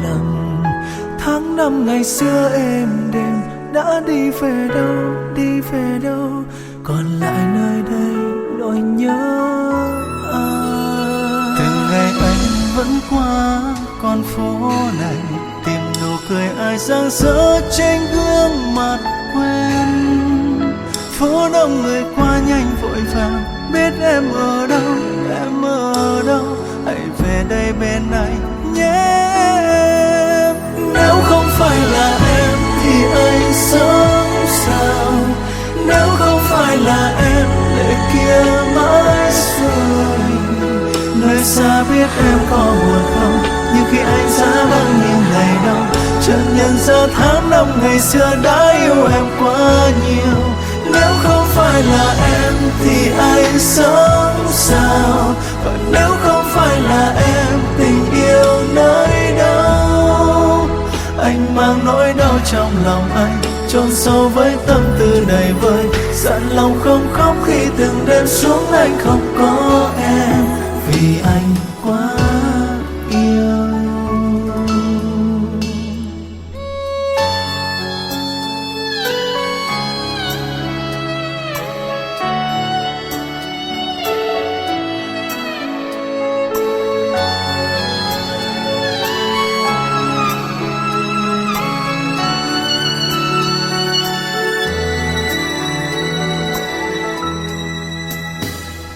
lầm. Tháng năm ngày xưa êm đềm đã đi về đâu, đi về đâu, còn lại nơi đây nỗi nhớ Từng ngày anh vẫn qua con phố này, tìm nụ cười ai rạng rỡ trên gương mặt quen. Phố đông người qua nhanh vội vàng, biết em ở đâu, em ở đâu, hãy về đây bên anh nhé em. Nếu không phải là em thì anh sống sao? Nếu không phải là em lệ kia mãi rơi. Nơi xa biết em có buồn không, nhưng khi anh xa vắng những ngày đông, chợt nhận ra tháng năm ngày xưa đã yêu em quá nhiều. Nếu không phải là em thì anh sống sao? Và nếu không phải là em, tình yêu nơi đâu? Anh mang nỗi đau trong lòng anh, chôn sâu với tâm tư đầy vơi. Dặn lòng không khóc khi từng đêm xuống anh không có em, vì anh quá yêu.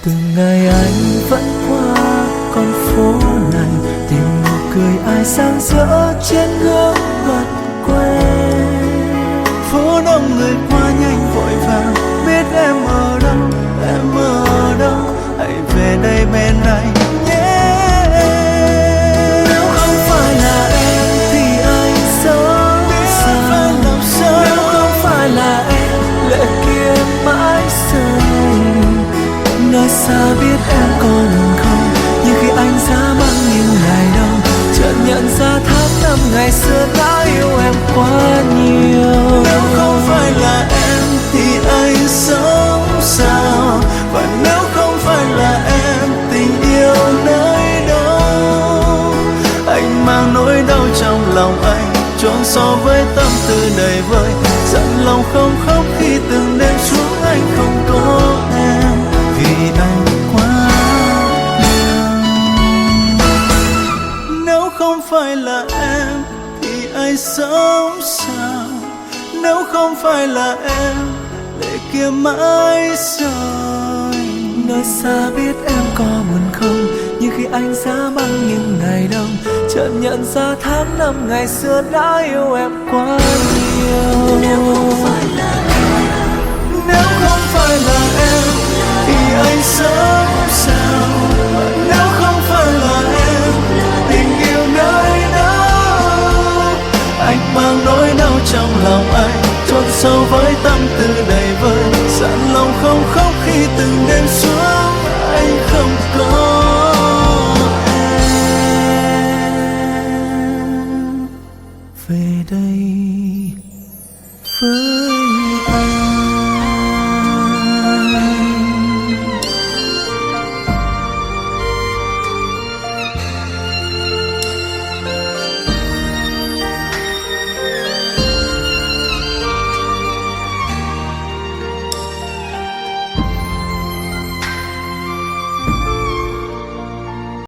Từng ngày anh vẫn qua con phố này, tìm nụ cười ai sáng rỡ trên gương mặt quen. Phố đông người qua nhanh vội vàng, biết em ở đâu, em ở đâu, hãy về đây bên anh nhé em. Nếu không phải là em thì anh sống sao? Nếu không phải là em lệ kia mãi rơi. Nơi xa biết em có buồn không, nhưng khi anh xa băng những ngày đông, chợt nhận ra tháng năm ngày xưa đã yêu em quá nhiều. Nếu không phải là em thì anh sống sao? Và nếu không phải là em, tình yêu nơi đâu? Anh mang nỗi đau trong lòng anh, chôn sâu với tâm tư đầy vơi. Dặn lòng không khóc khi từng đêm xuống anh không có em, vì anh quá yêu. Nếu không phải là em thì anh sống sao? Nếu không phải là em, lệ kia mãi rơi. Nơi xa biết em có buồn không, nhưng khi anh xa băng những ngày đông, chợt nhận ra tháng năm ngày xưa đã yêu em quá nhiều. Nếu không phải là em thì anh sống sao? Và nếu không phải là em, tình yêu nơi đâu? Anh mang nỗi đau trong lòng anh, chôn sâu với tâm tư đầy vơi. Dặn lòng không khóc khi từng đêm